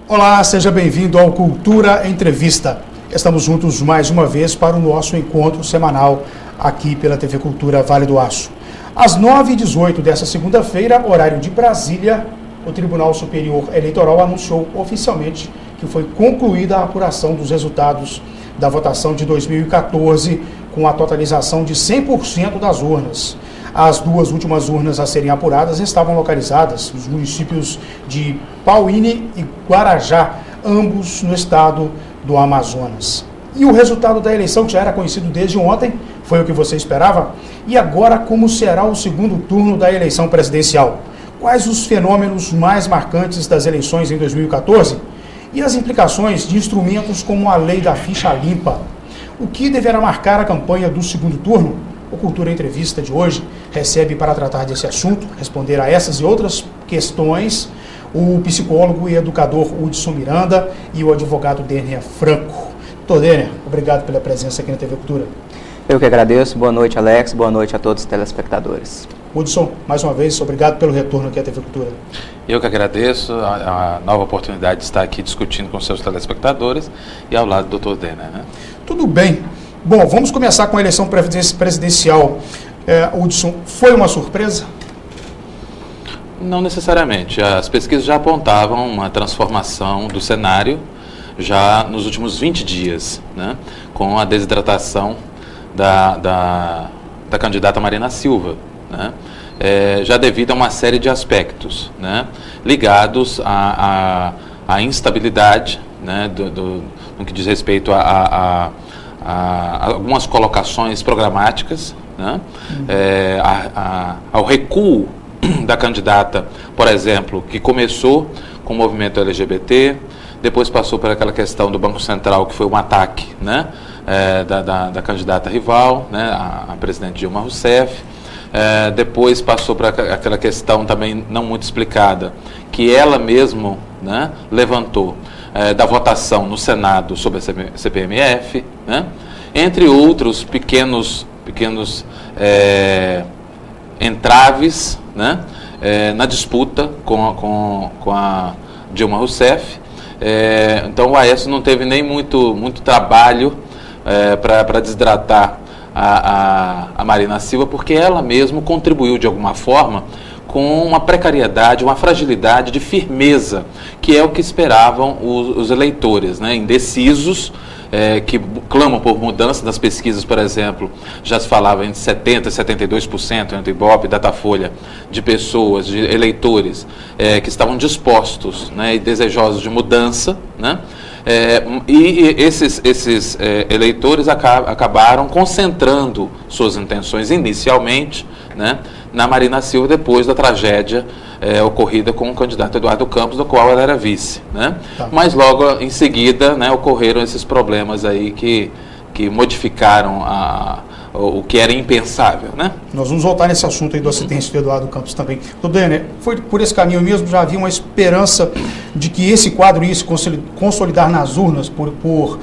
Olá, seja bem-vindo ao Cultura Entrevista. Estamos juntos mais uma vez para o nosso encontro semanal aqui pela TV Cultura Vale do Aço. Às 9h18 desta segunda-feira, horário de Brasília, o Tribunal Superior Eleitoral anunciou oficialmente que foi concluída a apuração dos resultados da votação de 2014, com a totalização de 100% das urnas. As duas últimas urnas a serem apuradas estavam localizadas nos municípios de Pauíne e Guarajá, ambos no estado do Amazonas. E o resultado da eleição, que já era conhecido desde ontem, foi o que você esperava? E agora, como será o segundo turno da eleição presidencial? Quais os fenômenos mais marcantes das eleições em 2014? E as implicações de instrumentos como a lei da ficha limpa? O que deverá marcar a campanha do segundo turno? O Cultura Entrevista de hoje recebe para tratar desse assunto, responder a essas e outras questões, o psicólogo e educador Hudson Miranda e o advogado Dênia Franco. Doutor Dênia, obrigado pela presença aqui na TV Cultura. Eu que agradeço. Boa noite, Alex. Boa noite a todos os telespectadores. Hudson, mais uma vez, obrigado pelo retorno aqui à TV Cultura. Eu que agradeço a nova oportunidade de estar aqui discutindo com seus telespectadores e ao lado do doutor Dênia, né? Tudo bem. Bom, vamos começar com a eleição presidencial. Hudson, foi uma surpresa? Não necessariamente. As pesquisas já apontavam uma transformação do cenário já nos últimos 20 dias, né? Com a desidratação da candidata Marina Silva, né? Já devido a uma série de aspectos, né? Ligados à instabilidade, né? No que diz respeito a algumas colocações programáticas, né? Ao recuo da candidata, por exemplo, que começou com o movimento LGBT, depois passou por aquela questão do Banco Central, que foi um ataque, né? Da candidata rival, né? A presidente Dilma Rousseff. Depois passou por aquela questão também não muito explicada, que ela mesmo, né? Levantou, da votação no Senado sobre a CPMF, né? Entre outros pequenos entraves, né? Na disputa com a Dilma Rousseff. Então o Aécio não teve nem muito trabalho para desidratar a Marina Silva, porque ela mesma contribuiu de alguma forma com uma precariedade, uma fragilidade de firmeza, que é o que esperavam os eleitores, né? Indecisos, que clamam por mudança. Das pesquisas, por exemplo, já se falava entre 70% e 72%, entre Ibope e Datafolha, de pessoas, de eleitores, que estavam dispostos, né, e desejosos de mudança, né? E esses eleitores acabaram concentrando suas intenções inicialmente, né, na Marina Silva, depois da tragédia ocorrida com o candidato Eduardo Campos, do qual ela era vice, né? Tá. Mas logo em seguida, né, ocorreram esses problemas aí que modificaram o que era impensável, né? Nós vamos voltar nesse assunto aí do acidente do Eduardo Campos também. Doutor Dênia, foi por esse caminho mesmo? Já havia uma esperança de que esse quadro ia se consolidar nas urnas por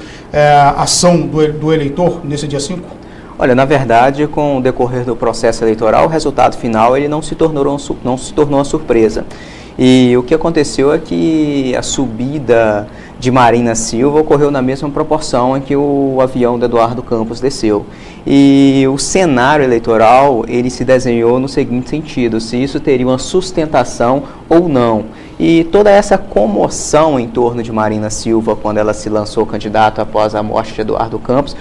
ação do eleitor nesse dia 5? Olha, na verdade, com o decorrer do processo eleitoral, o resultado final ele não se tornou uma surpresa. E o que aconteceu é que a subida de Marina Silva ocorreu na mesma proporção em que o avião do Eduardo Campos desceu. E o cenário eleitoral ele se desenhou no seguinte sentido: se isso teria uma sustentação ou não. E toda essa comoção em torno de Marina Silva, quando ela se lançou candidata após a morte de Eduardo Campos,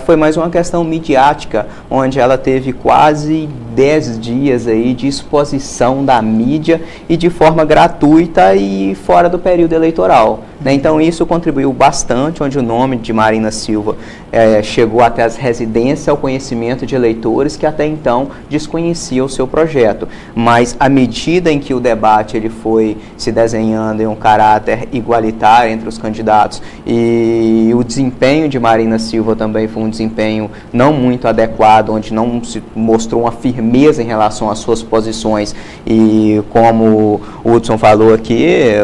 foi mais uma questão midiática, onde ela teve quase 10 dias aí de exposição da mídia e de forma gratuita e fora do período eleitoral, né? Então isso contribuiu bastante, onde o nome de Marina Silva chegou até as residências, ao conhecimento de eleitores que até então desconheciam o seu projeto. Mas à medida em que o debate ele foi se desenhando em um caráter igualitário entre os candidatos e o desempenho de Marina Silva também foi um desempenho não muito adequado, onde não se mostrou uma firmeza em relação às suas posições, e como o Hudson falou aqui,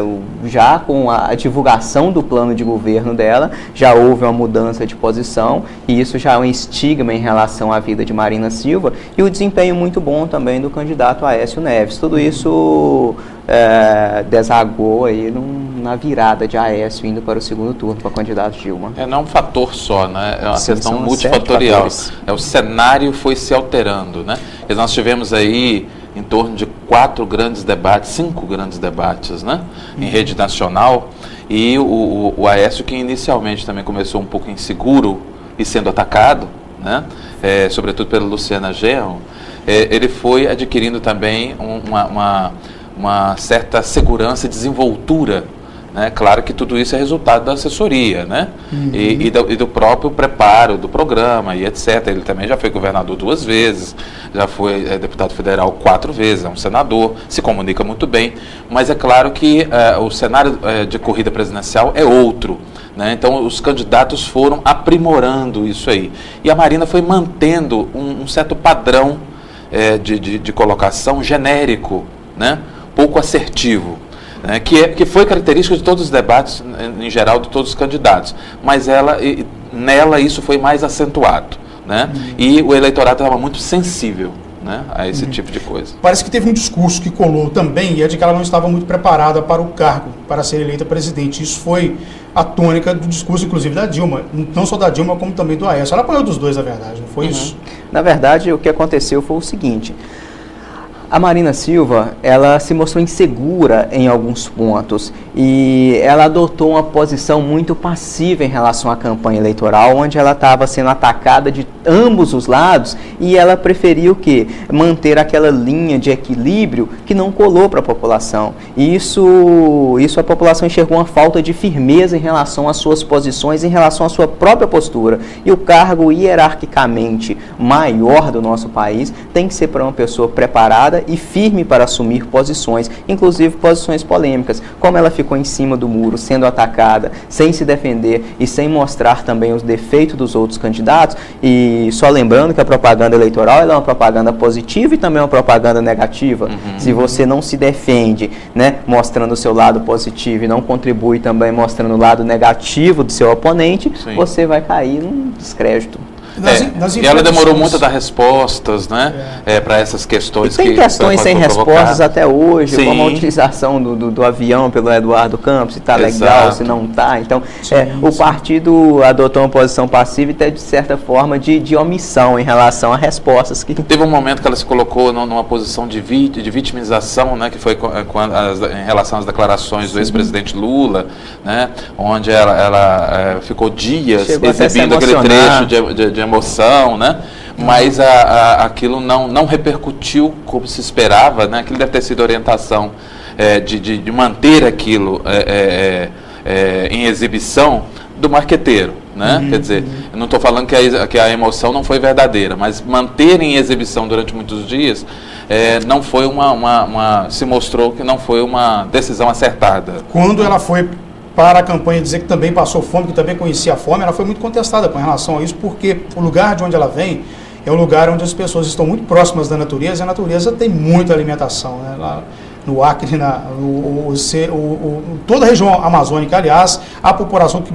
já com a divulgação do plano de governo dela, já houve uma mudança de posição, e isso já é um estigma em relação à vida de Marina Silva, e o desempenho muito bom também do candidato Aécio Neves. Tudo isso desagou aí na virada de Aécio indo para o segundo turno para o candidato Dilma. Não é um fator só, né? É uma Sim, questão são multifatorial. 7 fatores. O cenário foi se alterando, né? E nós tivemos aí em torno de 5 grandes debates, né? Em rede nacional, e o Aécio, que inicialmente também começou um pouco inseguro e sendo atacado, né? Sobretudo pela Luciana Genro, ele foi adquirindo também uma certa segurança e desenvoltura, né? Claro que tudo isso é resultado da assessoria, né? E do próprio preparo do programa e etc. Ele também já foi governador 2 vezes, já foi deputado federal 4 vezes, é um senador, se comunica muito bem, mas é claro que o cenário de corrida presidencial é outro, né? Então os candidatos foram aprimorando isso aí, e a Marina foi mantendo um certo padrão de colocação genérico, né? Pouco assertivo, né? Que foi característica de todos os debates, em geral, de todos os candidatos, mas nela isso foi mais acentuado, né? E o eleitorado estava muito sensível, né, a esse tipo de coisa. Parece que teve um discurso que colou também, e é de que ela não estava muito preparada para o cargo, para ser eleita presidente. Isso foi a tônica do discurso, inclusive, da Dilma. Não só da Dilma, como também do Aécio. Ela apoiou dos dois, na verdade, não foi isso? Na verdade, o que aconteceu foi o seguinte: a Marina Silva, ela se mostrou insegura em alguns pontos, e ela adotou uma posição muito passiva em relação à campanha eleitoral, onde ela estava sendo atacada de ambos os lados, e ela preferiu manter aquela linha de equilíbrio que não colou para a população. E isso a população enxergou uma falta de firmeza em relação às suas posições, em relação à sua própria postura. E o cargo hierarquicamente maior do nosso país tem que ser para uma pessoa preparada e firme para assumir posições, inclusive posições polêmicas. Como ela ficou em cima do muro, sendo atacada, sem se defender e sem mostrar também os defeitos dos outros candidatos, e só lembrando que a propaganda eleitoral ela é uma propaganda positiva e também uma propaganda negativa. Se você não se defende, né, mostrando o seu lado positivo, e não contribui também mostrando o lado negativo do seu oponente, sim, você vai cair num descrédito. E ela demorou muito a dar respostas, né, para essas questões. E tem questões sem respostas até hoje, sim, como a utilização do avião pelo Eduardo Campos, se está legal, se não está. Então, o partido adotou uma posição passiva e até, de certa forma, de omissão em relação a respostas. Teve um momento que ela se colocou numa posição de vitimização, né, que foi em relação às declarações do ex-presidente Lula, né, onde ela ficou dias exibindo aquele trecho de emoção, né? Mas aquilo não repercutiu como se esperava, né? Aquilo deve ter sido orientação de manter aquilo em exibição do marqueteiro, né? Quer dizer, eu não estou falando que a emoção não foi verdadeira, mas manter em exibição durante muitos dias não foi se mostrou que não foi uma decisão acertada. Quando ela foi para a campanha dizer que também passou fome, que também conhecia a fome, ela foi muito contestada com relação a isso, porque o lugar de onde ela vem é um lugar onde as pessoas estão muito próximas da natureza, e a natureza tem muita alimentação, né? Lá no Acre, toda a região amazônica, aliás, a população que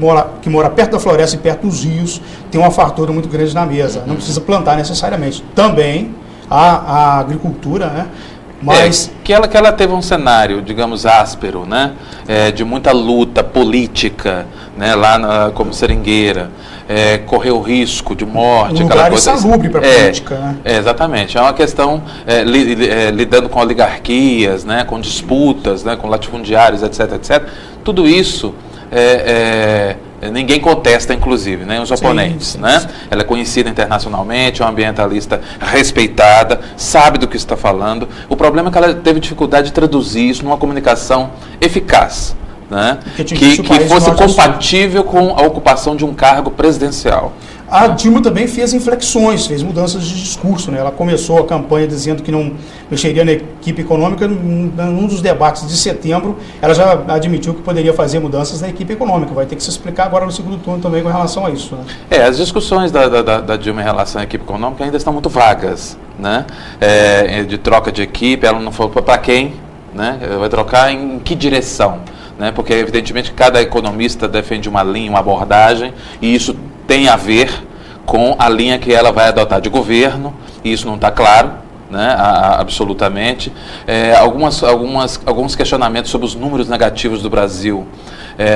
mora perto da floresta e perto dos rios tem uma fartura muito grande na mesa, não precisa plantar necessariamente. Também a agricultura, né? Mas que ela teve um cenário, digamos, áspero, né? De muita luta política, né? Lá como seringueira, correu risco de morte, um lugar insalubre para a política, né? Exatamente, é uma questão lidando com oligarquias, né? Com disputas, né? Com latifundiários, etc, etc. Tudo isso ninguém contesta, inclusive, né, os oponentes, sim, né? Sim. Ela é conhecida internacionalmente, é uma ambientalista respeitada, sabe do que está falando. O problema é que ela teve dificuldade de traduzir isso numa comunicação eficaz, né? Que fosse compatível com a ocupação de um cargo presidencial. A Dilma também fez inflexões, fez mudanças de discurso, né? Ela começou a campanha dizendo que não mexeria na equipe econômica. Num dos debates de setembro, ela já admitiu que poderia fazer mudanças na equipe econômica. Vai ter que se explicar agora no segundo turno também com relação a isso, né? As discussões da Dilma em relação à equipe econômica ainda estão muito vagas, né? De troca de equipe, ela não falou para quem, né? Vai trocar em que direção, né? Porque evidentemente cada economista defende uma linha, uma abordagem, e isso tem a ver com a linha que ela vai adotar de governo, e isso não está claro, né, absolutamente. Alguns questionamentos sobre os números negativos do Brasil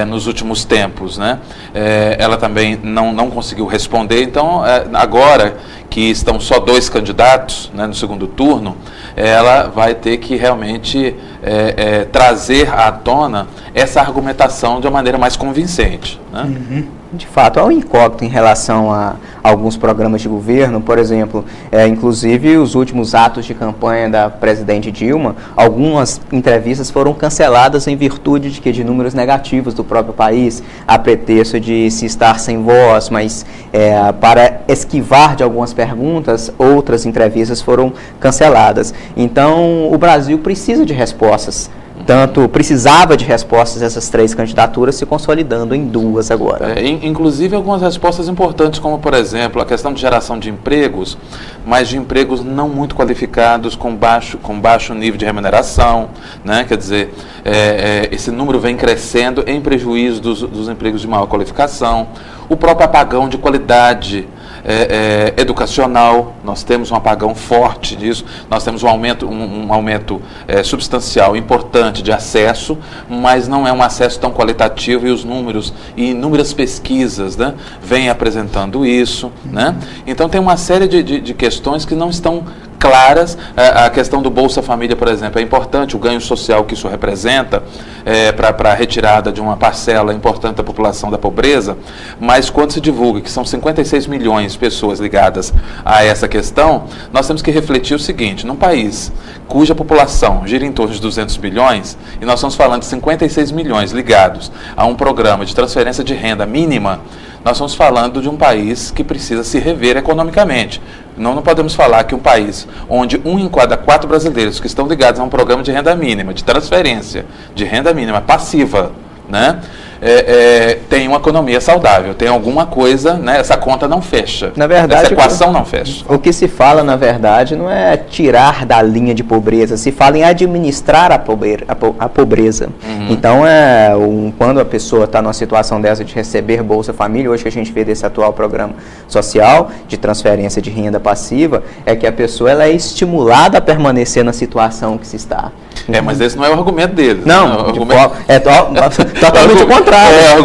nos últimos tempos, né? Ela também não conseguiu responder. Então, agora que estão só 2 candidatos, né, no segundo turno, ela vai ter que realmente trazer à tona essa argumentação de uma maneira mais convincente, né? Uhum. De fato, há um incógnito em relação a alguns programas de governo, por exemplo, inclusive os últimos atos de campanha da presidente Dilma, algumas entrevistas foram canceladas em virtude de números negativos do próprio país, a pretexto de se estar sem voz, mas para esquivar de algumas perguntas, outras entrevistas foram canceladas. Então, o Brasil precisa de respostas. Tanto precisava de respostas dessas 3 candidaturas, se consolidando em 2 agora. Inclusive algumas respostas importantes, como por exemplo a questão de geração de empregos, mas de empregos não muito qualificados, com baixo nível de remuneração, né? Quer dizer, esse número vem crescendo em prejuízo dos empregos de maior qualificação. O próprio apagão de qualidade educacional, nós temos um apagão forte disso, nós temos um aumento substancial, importante de acesso, mas não é um acesso tão qualitativo, e os números e inúmeras pesquisas, né, vêm apresentando isso, né? Então tem uma série de questões que não estão claras. A questão do Bolsa Família, por exemplo, é importante, o ganho social que isso representa para a retirada de uma parcela importante da população da pobreza, mas quando se divulga que são 56 milhões de pessoas ligadas a essa questão, nós temos que refletir o seguinte: num país cuja população gira em torno de 200 bilhões, e nós estamos falando de 56 milhões ligados a um programa de transferência de renda mínima, nós estamos falando de um país que precisa se rever economicamente. Não podemos falar que um país onde 1 em cada 4 brasileiros que estão ligados a um programa de renda mínima, de transferência de renda mínima passiva, né, tem uma economia saudável, tem alguma coisa, né, essa conta não fecha, na verdade, essa equação não fecha. O que se fala, na verdade, não é tirar da linha de pobreza, se fala em administrar a pobreza. Uhum. Então, quando a pessoa está numa situação dessa de receber Bolsa Família, hoje que a gente vê desse atual programa social de transferência de renda passiva, é que a pessoa ela é estimulada a permanecer na situação que se está. Mas esse não é o argumento dele. Não, totalmente o contrário.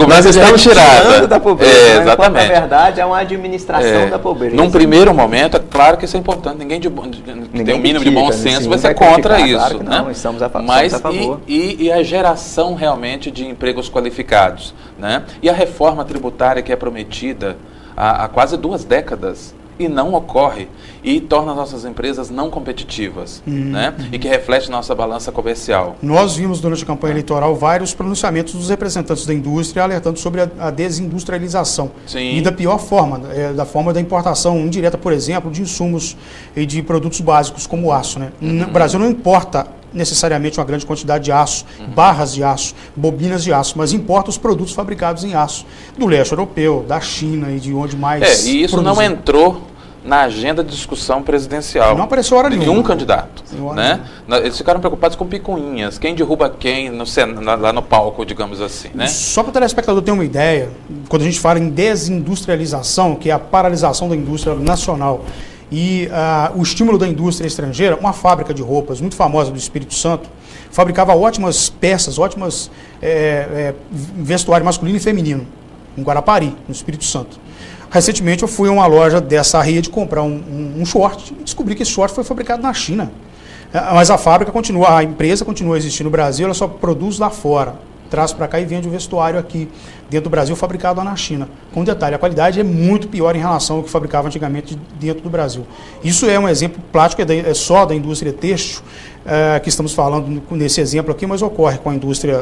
Nós estamos tirando da pobreza. Exatamente. Na verdade, é uma administração da pobreza. Num primeiro momento, é claro que isso é importante. Ninguém que tem um mínimo de bom senso vai ser contra isso. Claro que não, né? Estamos a favor. Mas e a geração realmente de empregos qualificados, né? E a reforma tributária que é prometida há quase 2 décadas e não ocorre, e torna as nossas empresas não competitivas, né? E que reflete nossa balança comercial. Nós vimos durante a campanha eleitoral vários pronunciamentos dos representantes da indústria alertando sobre a desindustrialização. Sim. E da pior forma, da forma da importação indireta, por exemplo, de insumos e de produtos básicos como o aço, né? O Brasil não importa necessariamente uma grande quantidade de aço, barras de aço, bobinas de aço, mas importa os produtos fabricados em aço do leste europeu, da China e de onde mais e isso não entrou na agenda de discussão presidencial. Não apareceu hora nenhuma. Nenhum candidato, né? Eles ficaram preocupados com picuinhas, quem derruba quem lá no palco, digamos assim, né? Só para o telespectador ter uma ideia, quando a gente fala em desindustrialização, que é a paralisação da indústria nacional, e o estímulo da indústria estrangeira, uma fábrica de roupas muito famosa do Espírito Santo, fabricava ótimas peças, ótimas vestuário masculino e feminino, em Guarapari, no Espírito Santo. Recentemente eu fui a uma loja dessa rede comprar um short e descobri que esse short foi fabricado na China. Mas a fábrica continua, a empresa continua existindo no Brasil, ela só produz lá fora, traz para cá e vende o vestuário aqui dentro do Brasil, fabricado lá na China. Com um detalhe, a qualidade é muito pior em relação ao que fabricava antigamente dentro do Brasil. Isso é um exemplo prático, é só da indústria têxtil que estamos falando nesse exemplo aqui, mas ocorre com a indústria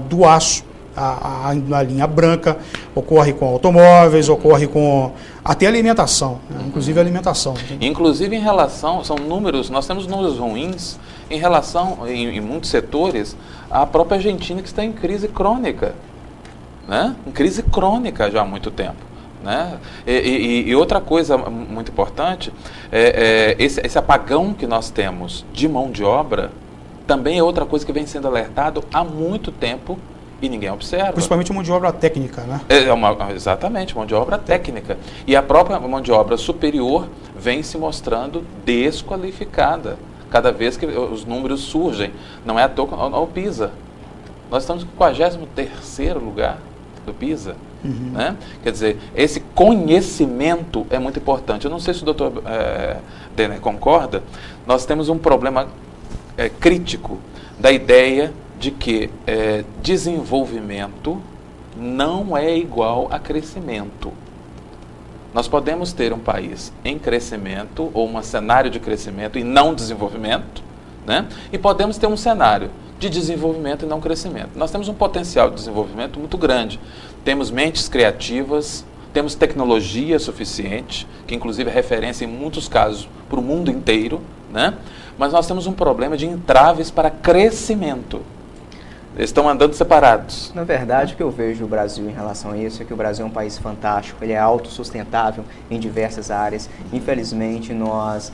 do aço, a linha branca, ocorre com automóveis, ocorre com até alimentação, né? Inclusive alimentação. Inclusive em relação, são números, nós temos números ruins em relação, em muitos setores, à própria Argentina, que está em crise crônica, né? Em crise crônica já há muito tempo, né? E outra coisa muito importante, esse apagão que nós temos de mão de obra, também é outra coisa que vem sendo alertado há muito tempo e ninguém observa. Principalmente mão de obra técnica, né? Exatamente, mão de obra técnica. E a própria mão de obra superior vem se mostrando desqualificada cada vez que os números surgem. Não é à toa ao PISA. Nós estamos no 43º lugar do PISA. Né? Quer dizer, esse conhecimento é muito importante. Eu não sei se o doutor Denner concorda. Nós temos um problema crítico da ideia de que desenvolvimento não é igual a crescimento. Nós podemos ter um país em crescimento ou um cenário de crescimento e não desenvolvimento, né? E podemos ter um cenário de desenvolvimento e não crescimento. Nós temos um potencial de desenvolvimento muito grande. Temos mentes criativas, temos tecnologia suficiente, que inclusive é referência em muitos casos para o mundo inteiro, né? Mas nós temos um problema de entraves para crescimento. Eles estão andando separados. Na verdade, o que eu vejo do Brasil em relação a isso é que o Brasil é um país fantástico, ele é autossustentável em diversas áreas. Infelizmente, nós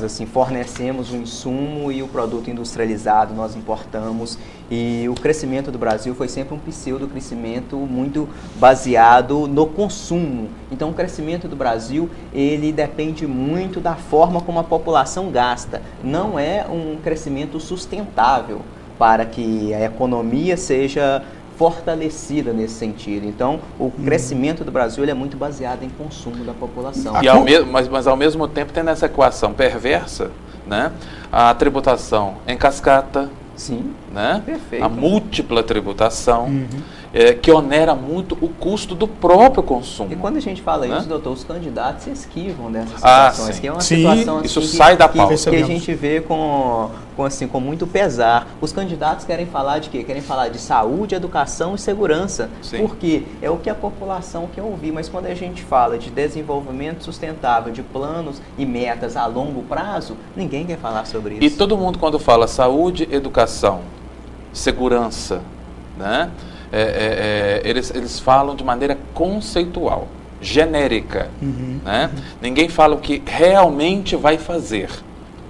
assim, fornecemos o insumo e o produto industrializado, nós importamos, e o crescimento do Brasil foi sempre um pseudo-crescimento muito baseado no consumo. Então, o crescimento do Brasil, ele depende muito da forma como a população gasta. Não é um crescimento sustentável para que a economia seja fortalecida nesse sentido. Então, o crescimento do Brasil ele é muito baseado em consumo da população. Mas ao mesmo tempo tem nessa equação perversa, né, a tributação em cascata, sim, né, perfeito, a múltipla tributação, que onera muito o custo do próprio consumo. E quando a gente fala né? isso, doutor, os candidatos se esquivam dessas situações, sim. que é uma Sim, situação assim, isso sai da pauta. que a gente vê com muito pesar. Os candidatos querem falar de quê? Querem falar de saúde, educação e segurança, Sim. porque é o que a população quer ouvir, mas quando a gente fala de desenvolvimento sustentável, de planos e metas a longo prazo, ninguém quer falar sobre isso. E todo mundo quando fala saúde, educação, segurança, né? Eles falam de maneira conceitual, genérica. Né? Ninguém fala o que realmente vai fazer,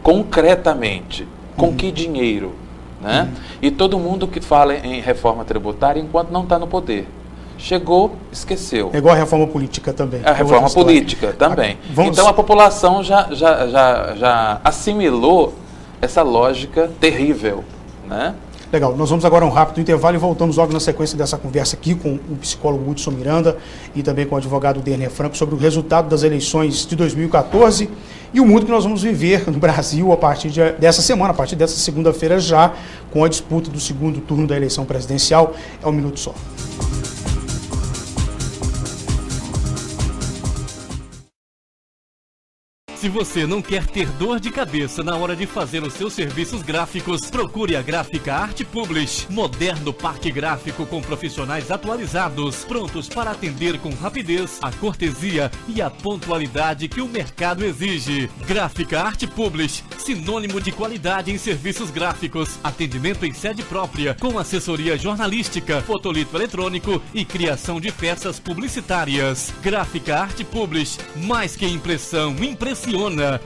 concretamente, com que dinheiro. Né? E todo mundo que fala em reforma tributária enquanto não está no poder. Chegou, esqueceu. É igual a reforma política também. A reforma política também. Então a população já assimilou essa lógica terrível. Né? Legal, nós vamos agora a um rápido intervalo e voltamos logo na sequência dessa conversa aqui com o psicólogo Hudson Miranda e também com o advogado Denner Franco sobre o resultado das eleições de 2014 e o mundo que nós vamos viver no Brasil a partir dessa semana, a partir dessa segunda-feira já, com a disputa do segundo turno da eleição presidencial. É um minuto só. Se você não quer ter dor de cabeça na hora de fazer os seus serviços gráficos, procure a Gráfica Arte Publish. Moderno parque gráfico com profissionais atualizados, prontos para atender com rapidez, a cortesia e a pontualidade que o mercado exige. Gráfica Arte Publish, sinônimo de qualidade em serviços gráficos. Atendimento em sede própria, com assessoria jornalística, fotolito eletrônico e criação de peças publicitárias. Gráfica Arte Publish, mais que impressão, impressiona.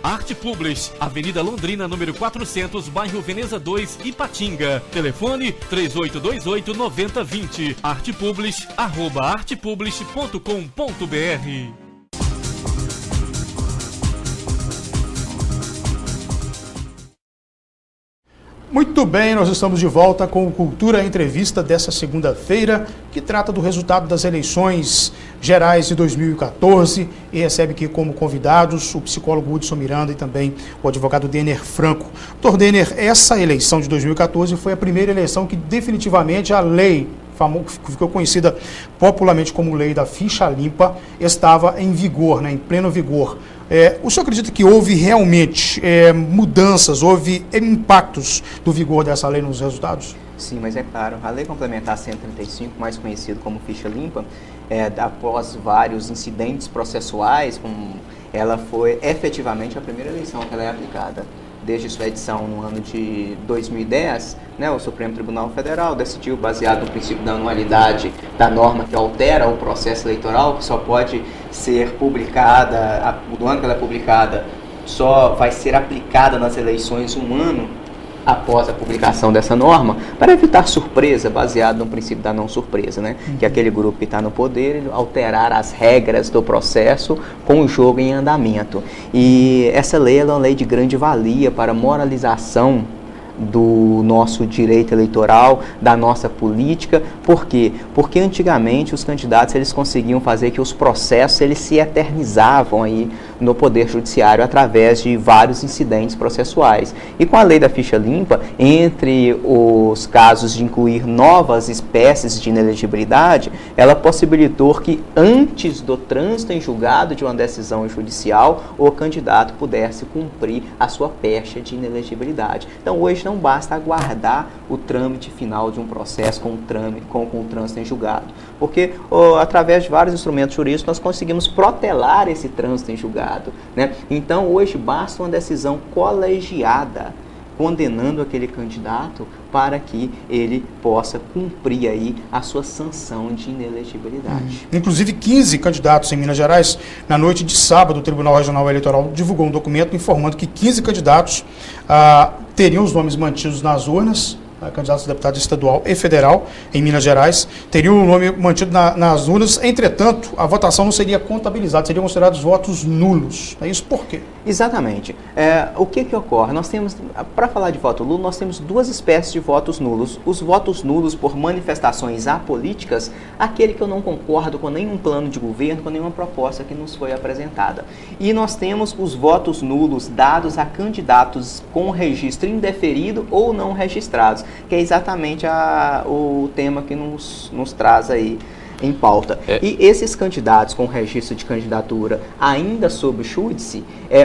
Arte Publish, Avenida Londrina, número 400, bairro Veneza 2, Ipatinga. Telefone 3828-9020. Arte Publish, @artepublish.com.br. Muito bem, nós estamos de volta com o Cultura Entrevista dessa segunda-feira, que trata do resultado das eleições gerais de 2014 e recebe aqui como convidados o psicólogo Hudson Miranda e também o advogado Denner Franco. Doutor Denner, essa eleição de 2014 foi a primeira eleição que definitivamente a lei, que ficou conhecida popularmente como lei da ficha limpa, estava em vigor, né, em pleno vigor. O senhor acredita que houve realmente mudanças, houve impactos do vigor dessa lei nos resultados? Sim, mas é claro, a Lei Complementar 135, mais conhecida como ficha limpa, após vários incidentes processuais, ela foi efetivamente a primeira eleição que ela é aplicada. Desde sua edição no ano de 2010, né, o Supremo Tribunal Federal decidiu, baseado no princípio da anualidade da norma que altera o processo eleitoral, que só pode ser publicada, do ano que ela é publicada, só vai ser aplicada nas eleições um ano após a publicação dessa norma, para evitar surpresa, baseado no princípio da não surpresa, né? Que aquele grupo que está no poder alterar as regras do processo com o jogo em andamento. E essa lei é uma lei de grande valia para moralização do nosso direito eleitoral, da nossa política. Por quê? Porque antigamente os candidatos eles conseguiam fazer que os processos eles se eternizavam aí no Poder Judiciário através de vários incidentes processuais. E com a lei da ficha limpa, entre os casos de incluir novas espécies de inelegibilidade, ela possibilitou que antes do trânsito em julgado de uma decisão judicial, o candidato pudesse cumprir a sua pecha de inelegibilidade. Então hoje não basta aguardar o trâmite final de um processo com o trânsito em julgado, porque através de vários instrumentos jurídicos nós conseguimos protelar esse trânsito em julgado, né? Então hoje basta uma decisão colegiada condenando aquele candidato para que ele possa cumprir aí a sua sanção de inelegibilidade. Inclusive 15 candidatos em Minas Gerais, na noite de sábado, o Tribunal Regional Eleitoral divulgou um documento informando que 15 candidatos teriam os nomes mantidos nas urnas, candidatos a deputado estadual e federal em Minas Gerais, teriam o nome mantido nas urnas. Entretanto, a votação não seria contabilizada, seriam considerados votos nulos. É isso por quê? Exatamente. O que ocorre? Nós temos, para falar de voto nulo, nós temos duas espécies de votos nulos. Os votos nulos por manifestações apolíticas, aquele que eu não concordo com nenhum plano de governo, com nenhuma proposta que nos foi apresentada. E nós temos os votos nulos dados a candidatos com registro indeferido ou não registrados, que é exatamente o tema que nos traz aí em pauta. E esses candidatos com registro de candidatura ainda sob júdice,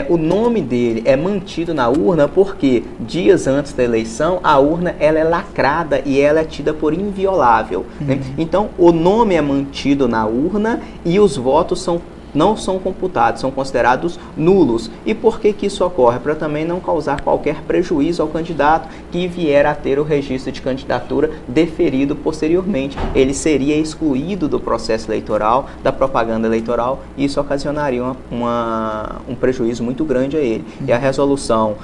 o nome dele é mantido na urna porque dias antes da eleição a urna ela é lacrada e ela é tida por inviolável. Né? Então o nome é mantido na urna e os votos não são computados, são considerados nulos. E por que isso ocorre? Para também não causar qualquer prejuízo ao candidato que vier a ter o registro de candidatura deferido posteriormente. Ele seria excluído do processo eleitoral, da propaganda eleitoral, e isso ocasionaria um prejuízo muito grande a ele. E a resolução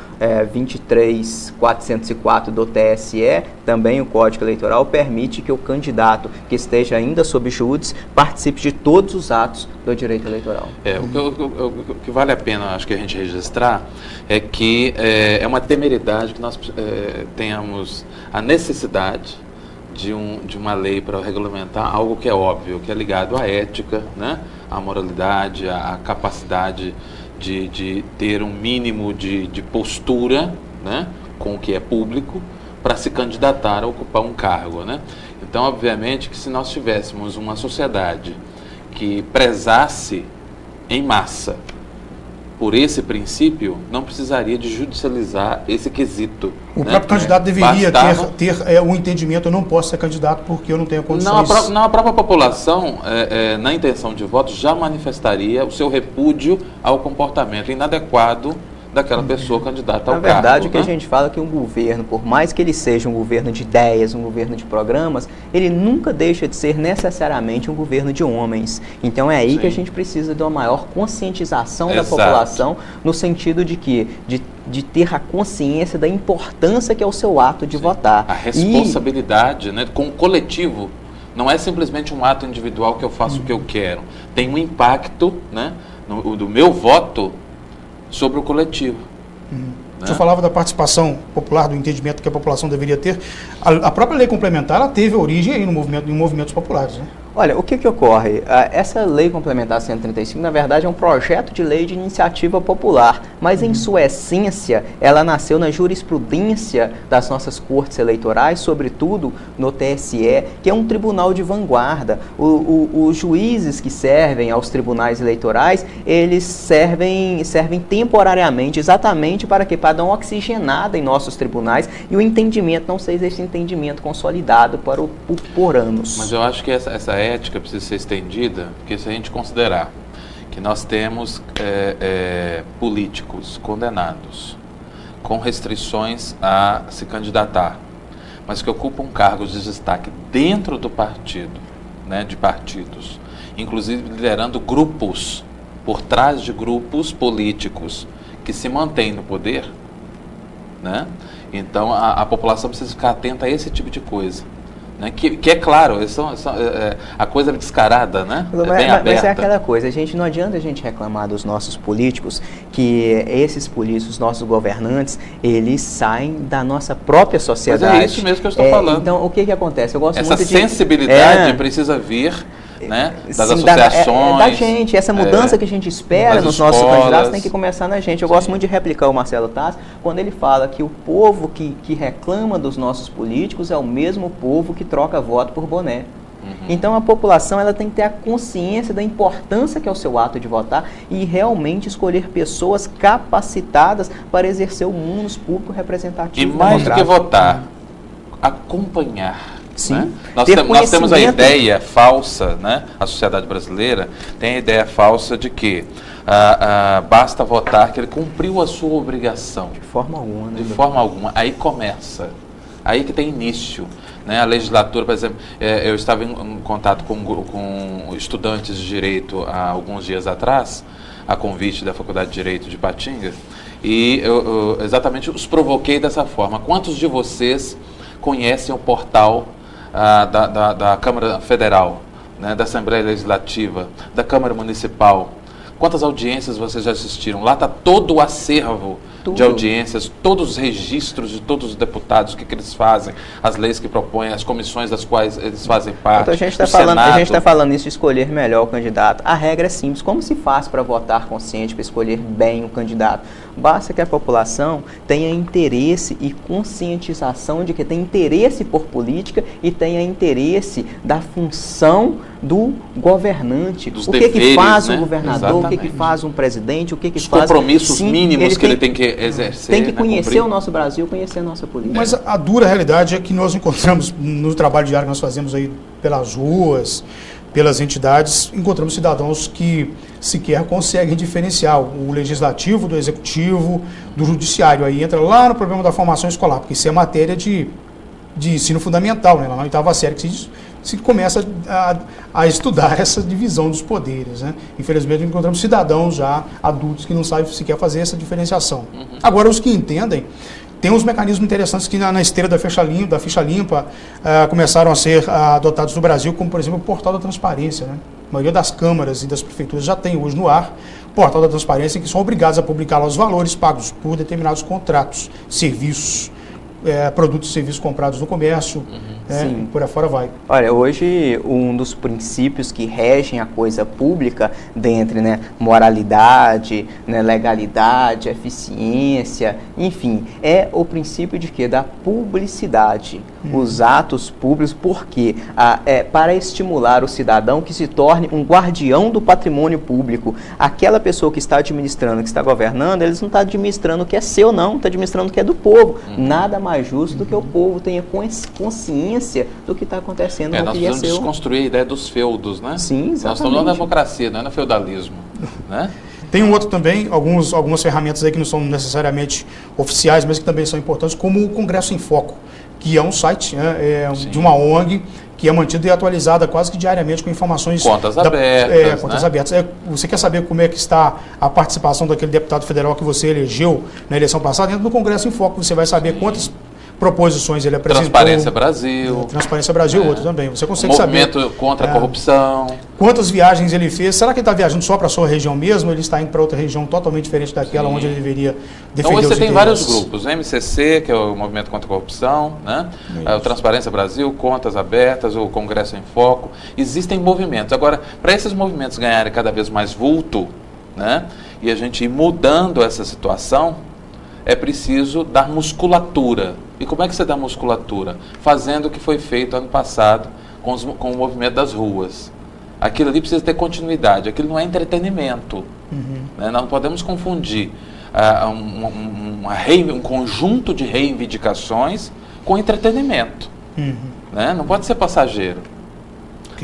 23404 do TSE, também o Código Eleitoral, permite que o candidato que esteja ainda sob júdice participe de todos os atos do direito eleitoral. O que vale a pena, acho que a gente registrar, é que é uma temeridade que nós tenhamos a necessidade de uma lei para regulamentar algo que é óbvio, que é ligado à ética, né? À moralidade, à capacidade de ter um mínimo de postura, né? Com o que é público, para se candidatar a ocupar um cargo, né? Então, obviamente, que se nós tivéssemos uma sociedade que prezasse em massa por esse princípio, não precisaria de judicializar esse quesito. O próprio candidato deveria ter um entendimento: eu não posso ser candidato porque eu não tenho condições. Não, a própria população, na intenção de voto, já manifestaria o seu repúdio ao comportamento inadequado daquela pessoa candidata ao cargo. Na verdade, o que a gente fala é que um governo, por mais que ele seja um governo de ideias, um governo de programas, ele nunca deixa de ser necessariamente um governo de homens. Então é aí que a gente precisa de uma maior conscientização da população, no sentido de que de ter a consciência da importância que é o seu ato de votar. A responsabilidade, né, com o coletivo. Não é simplesmente um ato individual que eu faço o que eu quero. Tem um impacto, né, do meu voto sobre o coletivo. Né? O senhor falava da participação popular, do entendimento que a população deveria ter. A própria lei complementar ela teve origem aí em movimentos populares, né? Olha, o que ocorre? Essa lei complementar 135, na verdade, é um projeto de lei de iniciativa popular, mas em sua essência, ela nasceu na jurisprudência das nossas cortes eleitorais, sobretudo no TSE, que é um tribunal de vanguarda. Os juízes que servem aos tribunais eleitorais, eles servem temporariamente, exatamente para quê? Para dar uma oxigenada em nossos tribunais e o entendimento não seja esse entendimento consolidado por anos. Mas eu acho que essa ética precisa ser estendida, porque se a gente considerar que nós temos políticos condenados com restrições a se candidatar, mas que ocupam cargos de destaque dentro do partido, né, de partidos, inclusive liderando grupos, por trás de grupos políticos que se mantêm no poder, né? Então, a população precisa ficar atenta a esse tipo de coisa. Né? Que é claro, a coisa é descarada, né? Mas é aquela coisa, não adianta a gente reclamar dos nossos políticos, que esses políticos, os nossos governantes, eles saem da nossa própria sociedade. Mas é isso mesmo que eu estou falando. Então, o que acontece? Eu gosto Essa muito sensibilidade precisa vir, né, das associações. Da gente, essa mudança que a gente espera nos nossos candidatos tem que começar na gente. Eu gosto muito de replicar o Marcelo Tassi quando ele fala que o povo que reclama dos nossos políticos é o mesmo povo que troca voto por boné. Então a população ela tem que ter a consciência da importância que é o seu ato de votar e realmente escolher pessoas capacitadas para exercer o munus público representativo. E mais do que votar, acompanhar. Sim. Né? Nós temos a ideia falsa, né? A sociedade brasileira tem a ideia falsa de que basta votar, que ele cumpriu a sua obrigação. De forma alguma. Né? De forma alguma. Aí começa. Aí que tem início. Né? A legislatura, por exemplo, eu estava em contato com estudantes de Direito há alguns dias atrás, a convite da Faculdade de Direito de Patinga, e eu exatamente os provoquei dessa forma. Quantos de vocês conhecem o portal da Câmara Federal, né, da Assembleia Legislativa, da Câmara Municipal? Quantas audiências vocês já assistiram? Lá está todo o acervo de audiências, todos os registros de todos os deputados, o que eles fazem, as leis que propõem, as comissões das quais eles fazem parte. Então a gente está falando isso de escolher melhor o candidato. A regra é simples. Como se faz para votar consciente, para escolher bem o candidato? Basta que a população tenha interesse e conscientização de que tem interesse por política e tenha interesse da função do governante. Dos o deveres, que faz né? um governador, Exatamente. o que faz um presidente, o que os faz... compromissos mínimos que ele tem que exercer. Tem que conhecer cumprir. o nosso Brasil, conhecer a nossa política. Mas a dura realidade é que nós encontramos, no trabalho diário que nós fazemos aí pelas ruas, pelas entidades, encontramos cidadãos que sequer conseguem diferenciar o legislativo do executivo, do judiciário. Aí entra lá no problema da formação escolar, porque isso é matéria de ensino fundamental, né? Lá na oitava série que se começa a estudar essa divisão dos poderes, né? Infelizmente encontramos cidadãos já adultos que não sabem sequer fazer essa diferenciação. Agora, os que entendem, tem uns mecanismos interessantes que na esteira da ficha limpa começaram a ser adotados no Brasil, como por exemplo o Portal da Transparência, né? A maioria das câmaras e das prefeituras já tem hoje no ar o Portal da Transparência, em que são obrigados a publicar lá os valores pagos por determinados contratos, serviços, produtos e serviços comprados no comércio, e por aí fora vai. Olha, hoje um dos princípios que regem a coisa pública, dentre moralidade, legalidade, eficiência, enfim, é o princípio de quê? Da publicidade. Os atos públicos, porque para estimular o cidadão que se torne um guardião do patrimônio público. Aquela pessoa que está administrando, que está governando, eles não estão administrando o que é seu, não, está administrando o que é do povo. Nada mais justo do que o povo tenha consciência do que está acontecendo com o que é seu. Nós precisamos desconstruir a ideia dos feudos, né? Sim, exatamente. Nós estamos na democracia, não é no feudalismo, né? Tem um outro também, algumas ferramentas aí que não são necessariamente oficiais, mas que também são importantes, como o Congresso em Foco, que é um site de uma ONG que é mantida e atualizada quase que diariamente com informações... Contas abertas, contas abertas. Você quer saber como é que está a participação daquele deputado federal que você elegeu na eleição passada? Dentro do Congresso em Foco você vai saber quantas proposições ele apresentou. Transparência Brasil. Transparência Brasil, outro também. Você consegue saber... Movimento contra a corrupção. Quantas viagens ele fez? Será que ele está viajando só para a sua região mesmo? Ou ele está indo para outra região totalmente diferente daquela onde ele deveria defender então, hoje os você tem interesses? vários grupos. O MCC, que é o Movimento contra a Corrupção, né? O Transparência Brasil, Contas Abertas, o Congresso em Foco. Existem movimentos. Agora, para esses movimentos ganharem cada vez mais vulto, né? E a gente ir mudando essa situação, é preciso dar musculatura. E como é que você dá musculatura? Fazendo o que foi feito ano passado com o movimento das ruas. Aquilo ali precisa ter continuidade. Aquilo não é entretenimento. Né? Nós não podemos confundir um conjunto de reivindicações com entretenimento. Né? Não pode ser passageiro.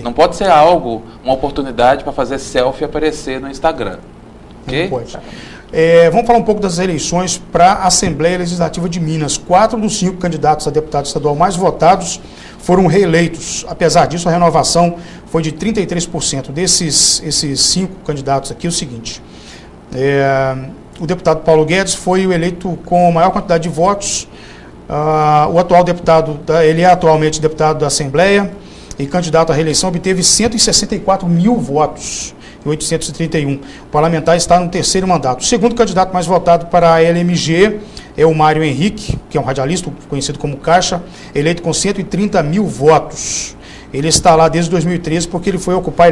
Não pode ser uma oportunidade para fazer selfie e aparecer no Instagram. Okay? Não pode. Vamos falar um pouco das eleições para a Assembleia Legislativa de Minas. 4 dos 5 candidatos a deputado estadual mais votados foram reeleitos. Apesar disso, a renovação foi de 33%. Esses 5 candidatos aqui, é o seguinte: o deputado Paulo Guedes foi o eleito com a maior quantidade de votos, O atual deputado, ele é atualmente deputado da Assembleia e candidato à reeleição, obteve 164 mil votos em 831. O parlamentar está no terceiro mandato. O segundo candidato mais votado para a LMG é o Mário Henrique, que é um radialista conhecido como Caixa, eleito com 130 mil votos. Ele está lá desde 2013 porque ele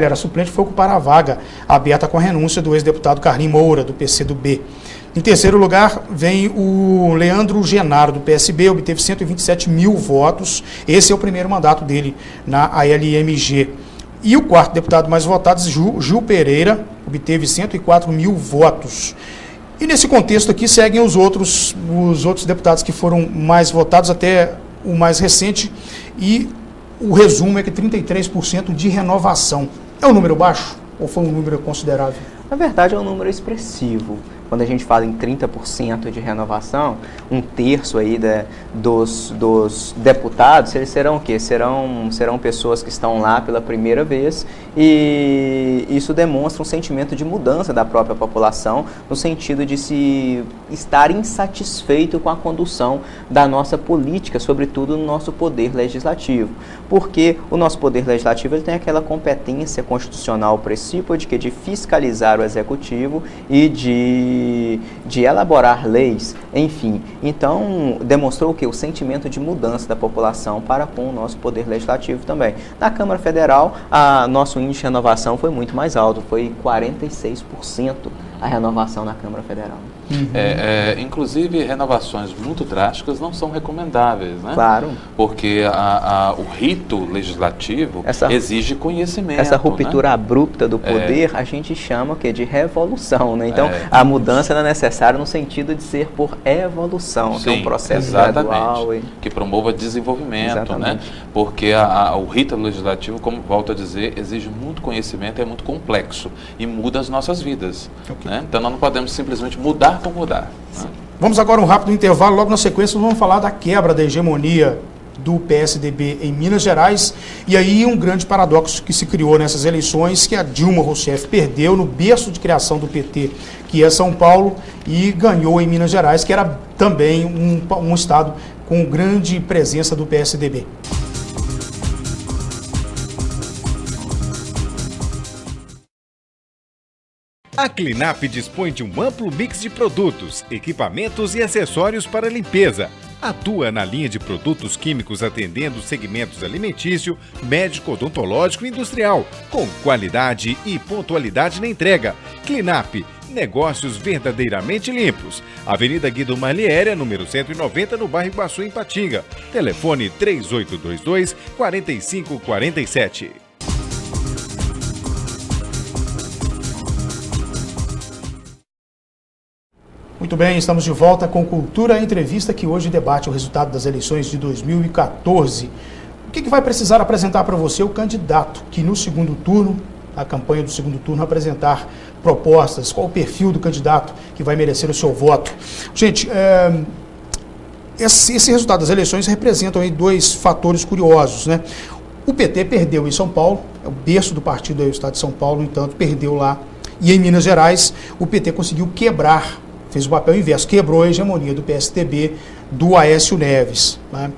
era suplente, foi ocupar a vaga aberta com a renúncia do ex-deputado Carlinhos Moura, do PCdoB. Em terceiro lugar, vem o Leandro Genaro, do PSB, obteve 127 mil votos. Esse é o primeiro mandato dele na ALMG. E o quarto deputado mais votado, Gil Pereira, obteve 104 mil votos. E nesse contexto aqui seguem os outros deputados que foram mais votados, até o mais recente, e o resumo é que 33% de renovação. É um número baixo ou foi um número considerável? Na verdade, é um número expressivo. Quando a gente fala em 30% de renovação, um terço aí dos deputados, eles serão o quê? Serão pessoas que estão lá pela primeira vez, e isso demonstra um sentimento de mudança da própria população, no sentido de se estar insatisfeito com a condução da nossa política, sobretudo no nosso poder legislativo. Porque o nosso poder legislativo ele tem aquela competência constitucional precípua de fiscalizar o executivo e de elaborar leis, enfim. Então, demonstrou o quê? O sentimento de mudança da população para com o nosso poder legislativo também. Na Câmara Federal, nosso índice de renovação foi muito mais alto, foi 46% a renovação na Câmara Federal. Inclusive, renovações muito drásticas não são recomendáveis, né? Claro. Porque o rito legislativo exige conhecimento. Essa ruptura, né, abrupta do poder, a gente chama de revolução, né? Então, a mudança é necessária no sentido de ser por evolução, que é um processo gradual. Que promova desenvolvimento, né? Porque o rito legislativo, como volto a dizer, exige muito conhecimento, é muito complexo e muda as nossas vidas. Né? Então, nós não podemos simplesmente mudar por mudar. Né? Vamos agora um rápido intervalo, logo na sequência nós vamos falar da quebra da hegemonia do PSDB em Minas Gerais, e aí um grande paradoxo que se criou nessas eleições, que a Dilma Rousseff perdeu no berço de criação do PT, que é São Paulo, e ganhou em Minas Gerais, que era também um estado com grande presença do PSDB. A Clinap dispõe de um amplo mix de produtos, equipamentos e acessórios para limpeza. Atua na linha de produtos químicos atendendo segmentos alimentício, médico, odontológico e industrial, com qualidade e pontualidade na entrega. Clinap, negócios verdadeiramente limpos. Avenida Guido Marliéria, número 190, no bairro Iguaçu, em Patinga. Telefone 3822-4547. Muito bem, estamos de volta com Cultura Entrevista, que hoje debate o resultado das eleições de 2014. O que vai precisar apresentar para você o candidato que no segundo turno, a campanha do segundo turno, apresentar propostas, qual o perfil do candidato que vai merecer o seu voto? Gente, esse resultado das eleições representam aí dois fatores curiosos, né? O PT perdeu em São Paulo, é o berço do partido, é o estado de São Paulo, no entanto, perdeu lá. E em Minas Gerais, o PT conseguiu quebrar, fez o papel inverso, quebrou a hegemonia do PSDB, do Aécio Neves. Né?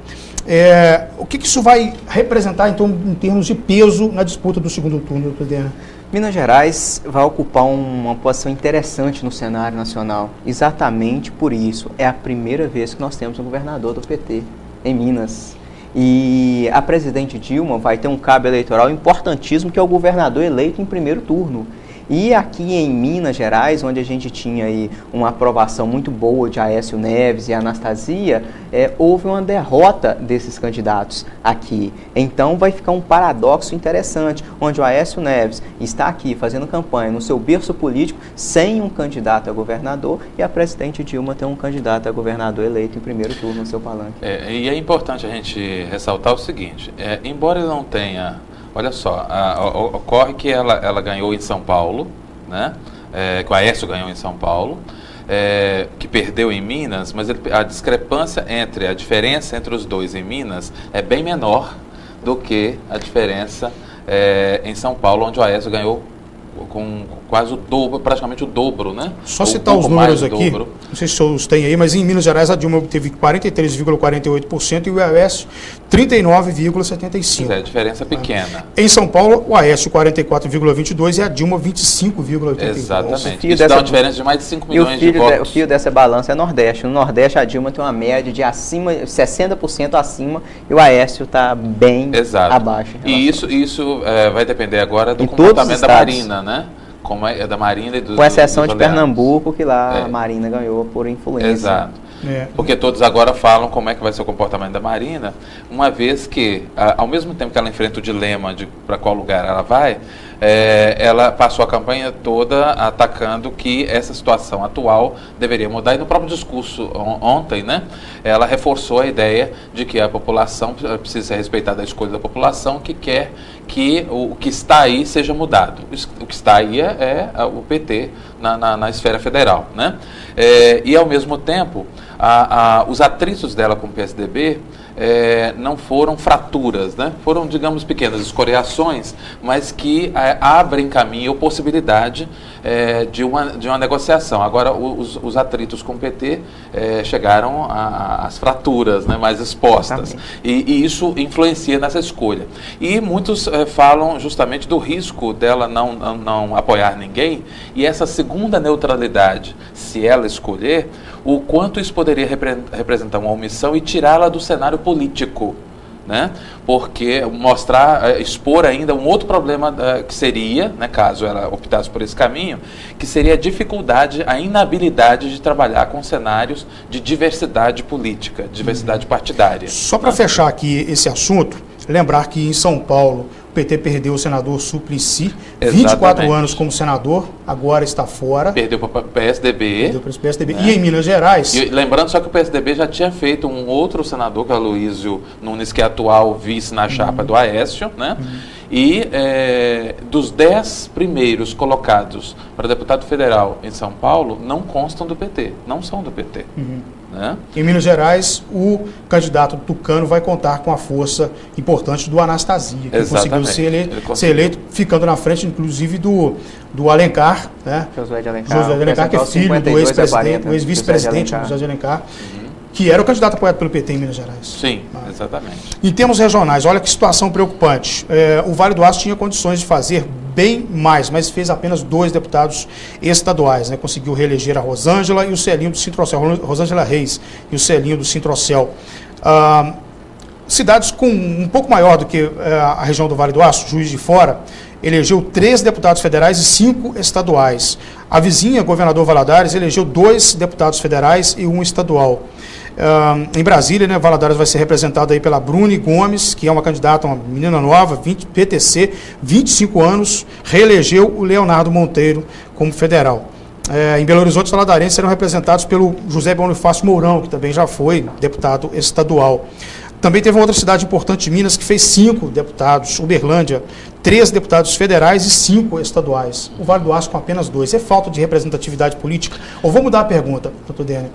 O que isso vai representar, então, em termos de peso na disputa do segundo turno, doutor Dena? Minas Gerais vai ocupar uma posição interessante no cenário nacional, exatamente por isso. É a primeira vez que nós temos um governador do PT em Minas. E a presidente Dilma vai ter um cabo eleitoral importantíssimo, que é o governador eleito em primeiro turno. E aqui em Minas Gerais, onde a gente tinha aí uma aprovação muito boa de Aécio Neves e Anastasia, houve uma derrota desses candidatos aqui. Então vai ficar um paradoxo interessante, onde o Aécio Neves está aqui fazendo campanha no seu berço político sem um candidato a governador, e a presidente Dilma tem um candidato a governador eleito em primeiro turno no seu palanque. E é importante a gente ressaltar o seguinte, embora ele não tenha... Olha só, ocorre que ela ganhou em São Paulo, né? Que o Aécio ganhou em São Paulo, que perdeu em Minas, mas a discrepância a diferença entre os dois em Minas é bem menor do que a diferença em São Paulo, onde o Aécio ganhou com quase o dobro, praticamente o dobro, né? Só citar os números aqui, não sei se os tem aí, mas em Minas Gerais a Dilma obteve 43,48% e o Aécio 39,75%. É, diferença pequena. Em São Paulo, o Aécio 44,22% e a Dilma 25,82%. Exatamente. Isso dá uma diferença de mais de 5 milhões de votos. O fio dessa balança é Nordeste. No Nordeste a Dilma tem uma média de 60% acima e o Aécio está bem abaixo. E isso vai depender agora do comportamento da Marina, né? Como é da Marina e do com exceção de Pernambuco, que lá a Marina ganhou por influência. Exato. Porque todos agora falam como é que vai ser o comportamento da Marina, uma vez que, ao mesmo tempo que ela enfrenta o dilema de para qual lugar ela vai, ela passou a campanha toda atacando que essa situação atual deveria mudar. E no próprio discurso ontem, né, ela reforçou a ideia de que a população precisa ser respeitada, a escolha da população que quer que o que está aí seja mudado. O que está aí é o PT na esfera federal, né? E ao mesmo tempo, os atritos dela com o PSDB não foram fraturas, né? Foram, digamos, pequenas escoriações, mas que abrem caminho ou possibilidade de uma negociação. Agora, os atritos com o PT chegaram às fraturas, né, mais expostas. E isso influencia nessa escolha. E muitos falam justamente do risco dela não apoiar ninguém, e essa segunda neutralidade, se ela escolher, o quanto isso poderia representar uma omissão e tirá-la do cenário político, né? Porque expor ainda um outro problema que seria, né, caso ela optasse por esse caminho, que seria a dificuldade, a inabilidade de trabalhar com cenários de diversidade política, diversidade partidária. Só para fechar aqui esse assunto, lembrar que em São Paulo o PT perdeu o senador Suplicy, 24 anos como senador, agora está fora. Perdeu para o PSDB. Perdeu para o PSDB. E em Minas Gerais... E lembrando só que o PSDB já tinha feito um outro senador, que é o Aloysio Nunes, que é atual vice na chapa do Aécio, né? E dos 10 primeiros colocados para deputado federal em São Paulo, não constam do PT, não são do PT. Né? Em Minas Gerais, o candidato Tucano vai contar com a força importante do Anastasia, que conseguiu ser eleito, ficando na frente, inclusive, do Alencar, né? Josué de Alencar, que é filho do ex-presidente, do ex-vice-presidente José de Alencar, que era o candidato apoiado pelo PT em Minas Gerais. Sim, exatamente. Em termos regionais, olha que situação preocupante. O Vale do Aço tinha condições de fazer bem mais, mas fez apenas 2 deputados estaduais, né? Conseguiu reeleger a Rosângela e o Celinho do Sintrocel, Rosângela Reis e o Celinho do Sintrocel. Cidades com um pouco maior do que a região do Vale do Aço, Juiz de Fora, elegeu 3 deputados federais e 5 estaduais. A vizinha, Governador Valadares, elegeu 2 deputados federais e 1 estadual. Em Brasília, né, Valadares vai ser representado aí pela Bruni Gomes, que é uma candidata, uma menina nova, PTC, 25 anos, reelegeu o Leonardo Monteiro como federal. Em Belo Horizonte, os valadarenses serão representados pelo José Bonifácio Mourão, que também já foi deputado estadual. Também teve uma outra cidade importante de Minas que fez 5 deputados, Uberlândia, 3 deputados federais e 5 estaduais. O Vale do Aço com apenas 2. É falta de representatividade política? Ou vou mudar a pergunta, doutor Dênia.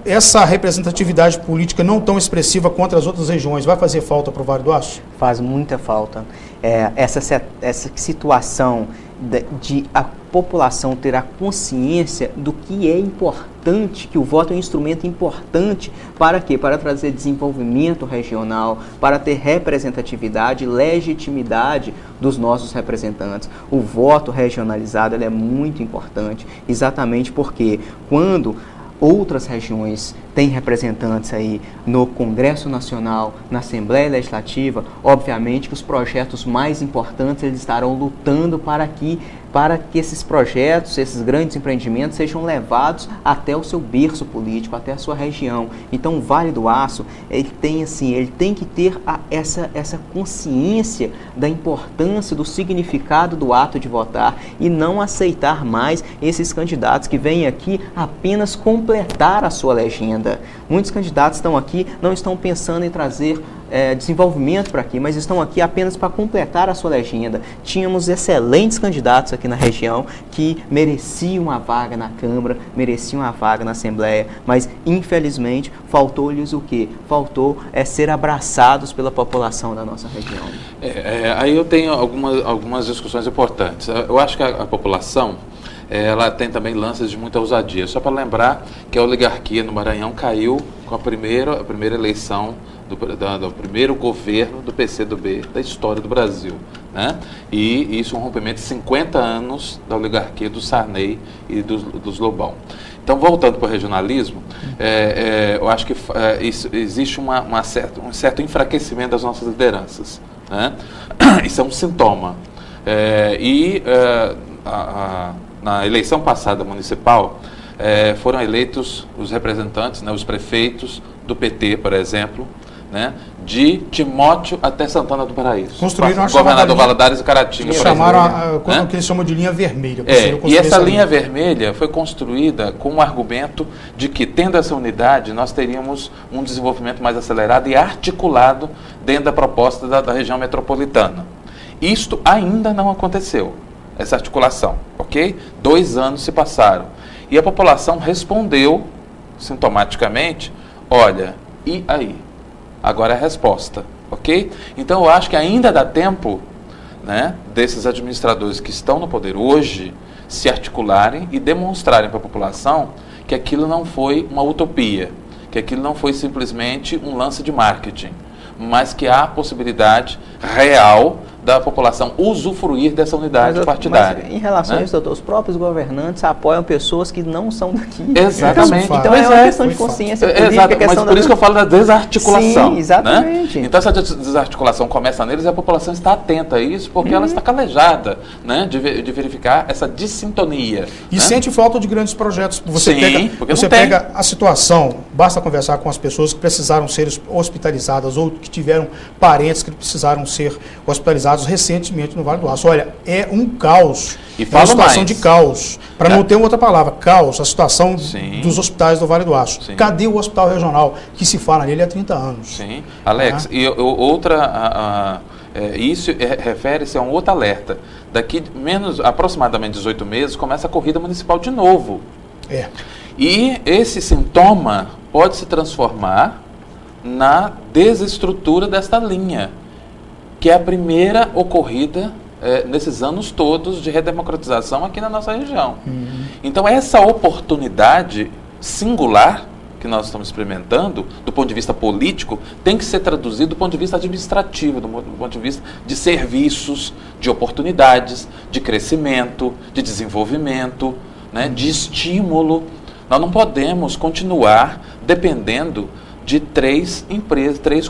Essa representatividade política não tão expressiva quanto as outras regiões vai fazer falta para o Vale do Aço? Faz muita falta. Essa situação de a população ter a consciência do que é importante, que o voto é um instrumento importante para quê? Para trazer desenvolvimento regional, para ter representatividade, legitimidade dos nossos representantes. O voto regionalizado ele é muito importante, exatamente porque quando outras regiões têm representantes aí no Congresso Nacional, na Assembleia Legislativa, obviamente que os projetos mais importantes eles estarão lutando para que esses projetos, esses grandes empreendimentos sejam levados até o seu berço político, até a sua região. Então o Vale do Aço, ele tem que ter essa consciência da importância, do significado do ato de votar e não aceitar mais esses candidatos que vêm aqui apenas completar a sua legenda. Muitos candidatos estão aqui, não estão pensando em trazer desenvolvimento para aqui, mas estão aqui apenas para completar a sua legenda. Tínhamos excelentes candidatos aqui na região que mereciam uma vaga na Câmara, mereciam uma vaga na Assembleia, mas infelizmente faltou-lhes o quê? Faltou ser abraçados pela população da nossa região. Aí eu tenho algumas discussões importantes. Eu acho que a população ela tem também lances de muita ousadia. Só para lembrar que a oligarquia no Maranhão caiu com a primeira eleição do primeiro governo do PCdoB da história do Brasil, né? E isso é um rompimento de 50 anos da oligarquia do Sarney e dos Lobão. Então, voltando para o regionalismo, eu acho que existe um certo enfraquecimento das nossas lideranças, né? Isso é um sintoma. Na eleição passada municipal, foram eleitos os representantes, né, os prefeitos do PT, por exemplo, né, de Timóteo até Santana do Paraíso. Construíram a Governador Valadares e Caratinga. Chamaram o que eles chamam de linha vermelha. E essa linha vermelha foi construída com o argumento de que, tendo essa unidade, nós teríamos um desenvolvimento mais acelerado e articulado dentro da proposta da região metropolitana. Isto ainda não aconteceu, essa articulação, ok? 2 anos se passaram. E a população respondeu, sintomaticamente, olha, e aí? Agora é a resposta, ok? Então eu acho que ainda dá tempo, né, desses administradores que estão no poder hoje se articularem e demonstrarem para a população que aquilo não foi uma utopia, que aquilo não foi simplesmente um lance de marketing, mas que há a possibilidade real da população usufruir dessa unidade partidária. Mas em relação a isso, doutor, os próprios governantes apoiam pessoas que não são daqui. Exatamente. Então é uma questão de consciência política. Exato, mas por isso que eu falo da desarticulação. Sim, exatamente. Né? Então essa desarticulação começa neles e a população está atenta a isso, porque ela está calejada, né, de verificar essa dissintonia. E né? sente falta de grandes projetos. Você pega a situação, basta conversar com as pessoas que precisaram ser hospitalizadas ou que tiveram parentes que precisaram ser hospitalizados recentemente no Vale do Aço. Olha, é um caos, uma situação de caos, para não ter outra palavra, caos, a situação dos hospitais do Vale do Aço. Sim. Cadê o hospital regional que se fala nele há 30 anos? Sim, Alex, e isso refere-se a um outro alerta. Daqui aproximadamente 18 meses começa a corrida municipal de novo. E esse sintoma pode se transformar na desestrutura desta linha, que é a primeira ocorrida nesses anos todos de redemocratização aqui na nossa região. Então, essa oportunidade singular que nós estamos experimentando, do ponto de vista político, tem que ser traduzido do ponto de vista administrativo, do ponto de vista de serviços, de oportunidades, de crescimento, de desenvolvimento, né, de estímulo. Nós não podemos continuar dependendo de 3,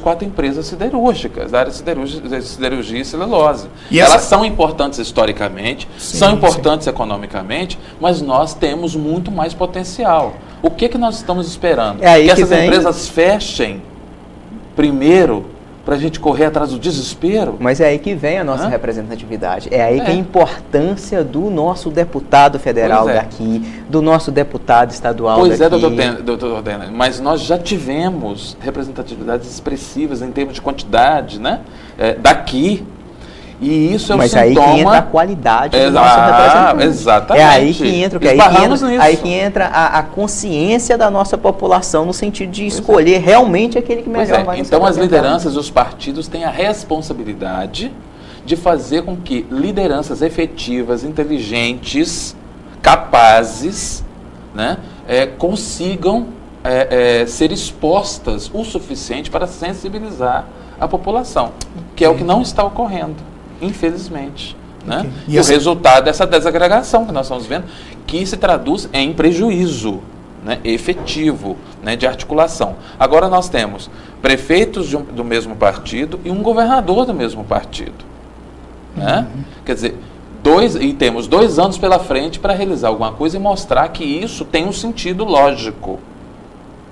4 empresas siderúrgicas, da área de siderurgia e celulose. Elas são importantes historicamente, são importantes economicamente, mas nós temos muito mais potencial. O que nós estamos esperando? Que essas empresas fechem primeiro, para a gente correr atrás do desespero? Mas é aí que vem a nossa representatividade. É aí que a importância do nosso deputado federal daqui, do nosso deputado estadual daqui. Pois é, doutor Denner, mas nós já tivemos representatividades expressivas em termos de quantidade, né? Daqui. E isso é um sintoma... Mas aí que entra a qualidade do nosso representante. Exatamente. É aí que entra, aí que entra a consciência da nossa população no sentido de escolher realmente aquele que melhor vai nos Então as lideranças e os partidos têm a responsabilidade de fazer com que lideranças efetivas, inteligentes, capazes, né, consigam ser expostas o suficiente para sensibilizar a população, que é o que não está ocorrendo, infelizmente. Né? E o resultado dessa desagregação que nós estamos vendo, que se traduz em prejuízo, né, efetivo, né, de articulação. Agora nós temos prefeitos do mesmo partido e um governador do mesmo partido. Né? Quer dizer, temos 2 anos pela frente para realizar alguma coisa e mostrar que isso tem um sentido lógico,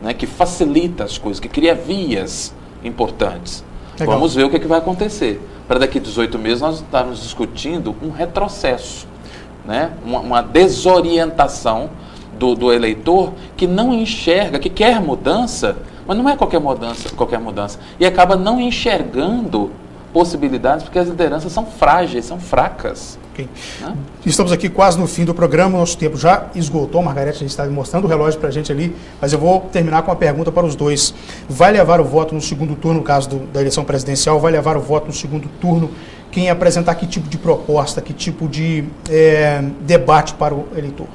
né, que facilita as coisas, que cria vias importantes. Legal. Vamos ver o que vai acontecer. Para daqui a 18 meses nós estamos discutindo um retrocesso, né? Uma desorientação do eleitor que não enxerga, que quer mudança, Mas não é qualquer mudança. E acaba não enxergando possibilidades, porque as lideranças são frágeis, são fracas. Okay. Estamos aqui quase no fim do programa, nosso tempo já esgotou. Margarete já está mostrando o relógio para a gente ali, mas eu vou terminar com uma pergunta para os dois. Vai levar o voto no segundo turno, no caso da eleição presidencial, vai levar o voto no segundo turno quem apresentar que tipo de proposta, que tipo de debate para o eleitor?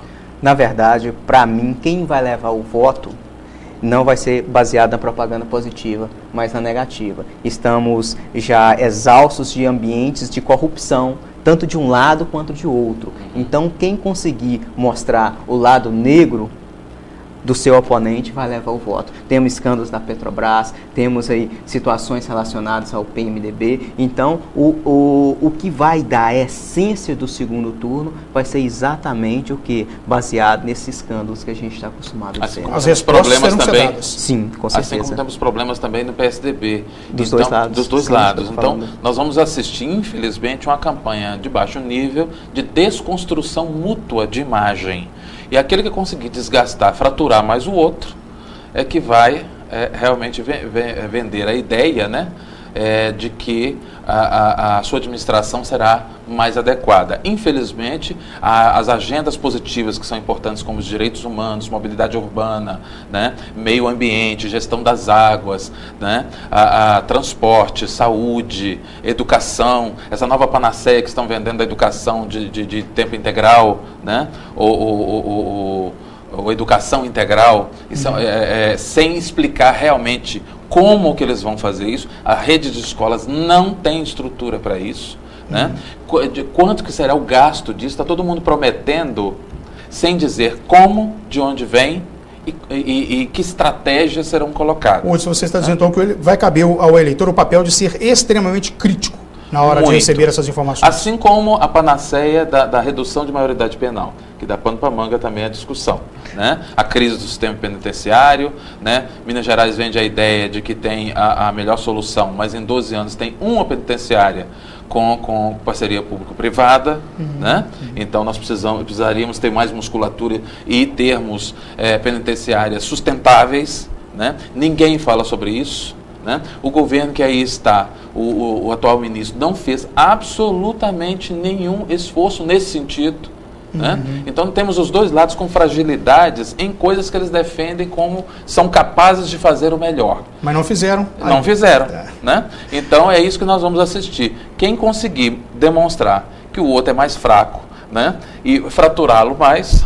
Na verdade, para mim, quem vai levar o voto não vai ser baseado na propaganda positiva, mas na negativa. Estamos já exaustos de ambientes de corrupção, tanto de um lado quanto de outro. Então, quem conseguir mostrar o lado negro do seu oponente vai levar o voto. Temos escândalos da Petrobras, temos aí situações relacionadas ao PMDB. Então, o que vai dar a essência do segundo turno vai ser exatamente o que? Baseado nesses escândalos que a gente está acostumado a ver. As respostas serão também. Sim, com certeza. Assim como temos problemas também no PSDB. Dos dois lados. Dos dois lados. Então, nós vamos assistir, infelizmente, uma campanha de baixo nível de desconstrução mútua de imagem. E aquele que conseguir desgastar, fraturar mais o outro, é que vai realmente vender a ideia, né, de que a sua administração será mais adequada. Infelizmente, as agendas positivas que são importantes, como os direitos humanos, mobilidade urbana, né, meio ambiente, gestão das águas, né, transporte, saúde, educação, essa nova panaceia que estão vendendo da educação de tempo integral, né, ou educação integral, isso, sem explicar realmente como que eles vão fazer isso. A rede de escolas não tem estrutura para isso, né? De quanto que será o gasto disso? Está todo mundo prometendo, sem dizer como, de onde vem e que estratégias serão colocadas. Hoje você está dizendo então que vai caber ao eleitor o papel de ser extremamente crítico na hora de receber essas informações. Assim como a panaceia da redução de maioridade penal, que dá pano para manga também a discussão, né? A crise do sistema penitenciário, né? Minas Gerais vende a ideia de que tem a melhor solução, mas em 12 anos tem uma penitenciária com parceria público-privada, né? Então nós precisaríamos ter mais musculatura e termos penitenciárias sustentáveis, né? Ninguém fala sobre isso. Né? O governo que aí está, o atual ministro, não fez absolutamente nenhum esforço nesse sentido. Né? Então temos os dois lados com fragilidades em coisas que eles defendem como são capazes de fazer o melhor. Mas não fizeram. Não fizeram. Né? Então é isso que nós vamos assistir. Quem conseguir demonstrar que o outro é mais fraco, né, e fraturá-lo mais,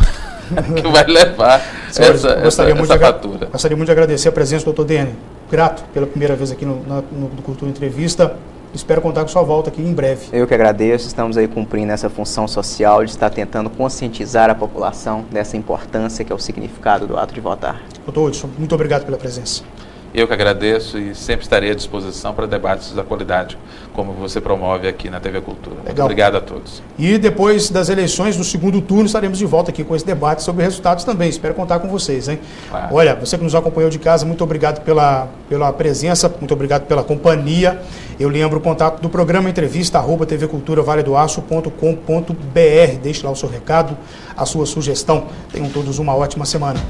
que vai levar essa fatura. Gostaria muito de agradecer a presença do Dr. Dene. Grato pela primeira vez aqui no Cultura Entrevista. Espero contar com sua volta aqui em breve. Eu que agradeço. Estamos aí cumprindo essa função social de estar tentando conscientizar a população dessa importância que é o significado do ato de votar. Doutor Hudson, muito obrigado pela presença. Eu que agradeço e sempre estarei à disposição para debates da qualidade, como você promove aqui na TV Cultura. Muito obrigado a todos. E depois das eleições do segundo turno, estaremos de volta aqui com esse debate sobre resultados também. Espero contar com vocês, hein? Claro. Olha, você que nos acompanhou de casa, muito obrigado pela presença, muito obrigado pela companhia. Eu lembro o contato do programa entrevista, tvculturavaledoaço.com.br. Deixe lá o seu recado, a sua sugestão. Tenham todos uma ótima semana.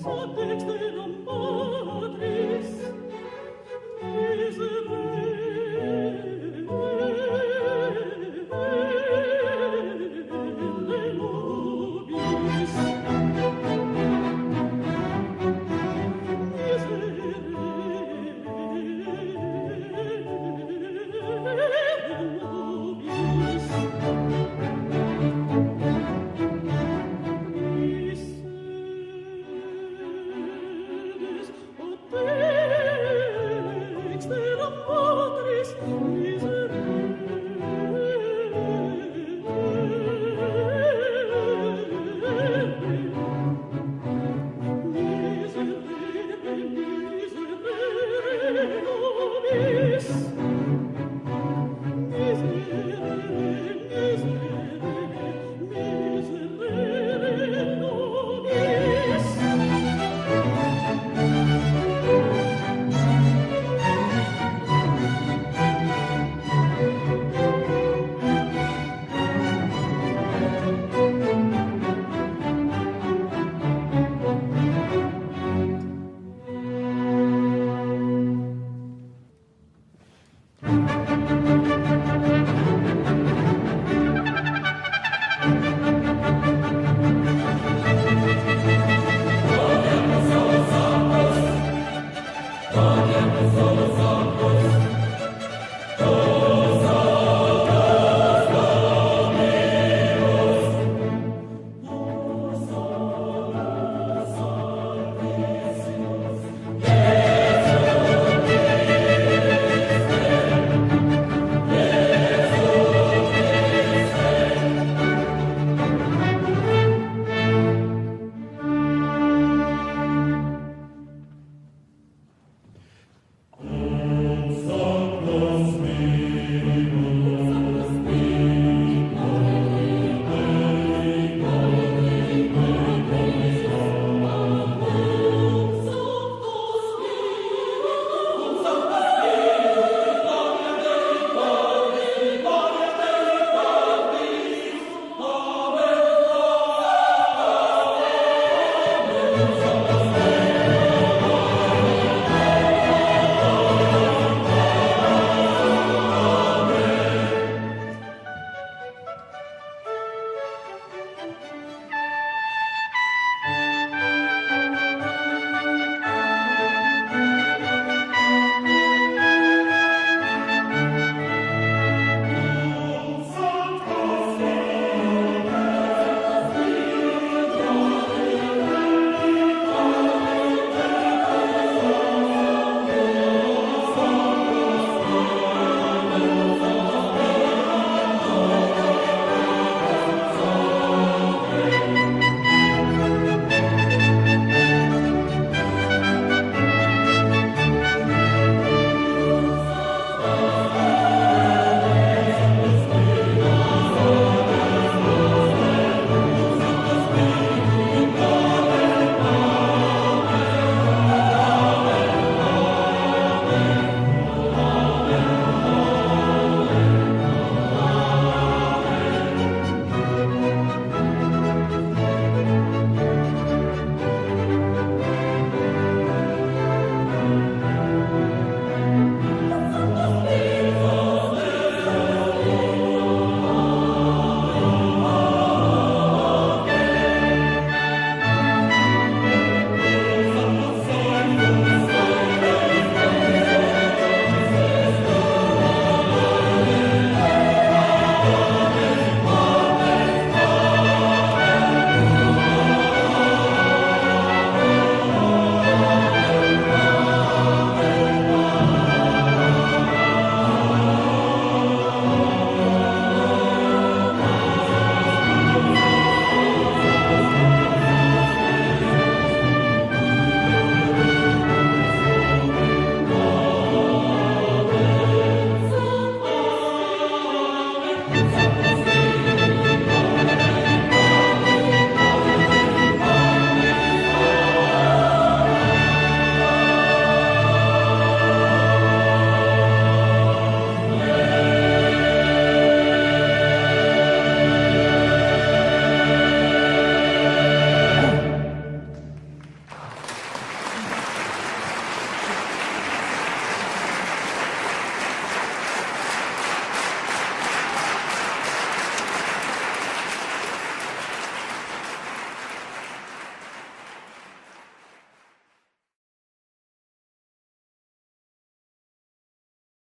Patris,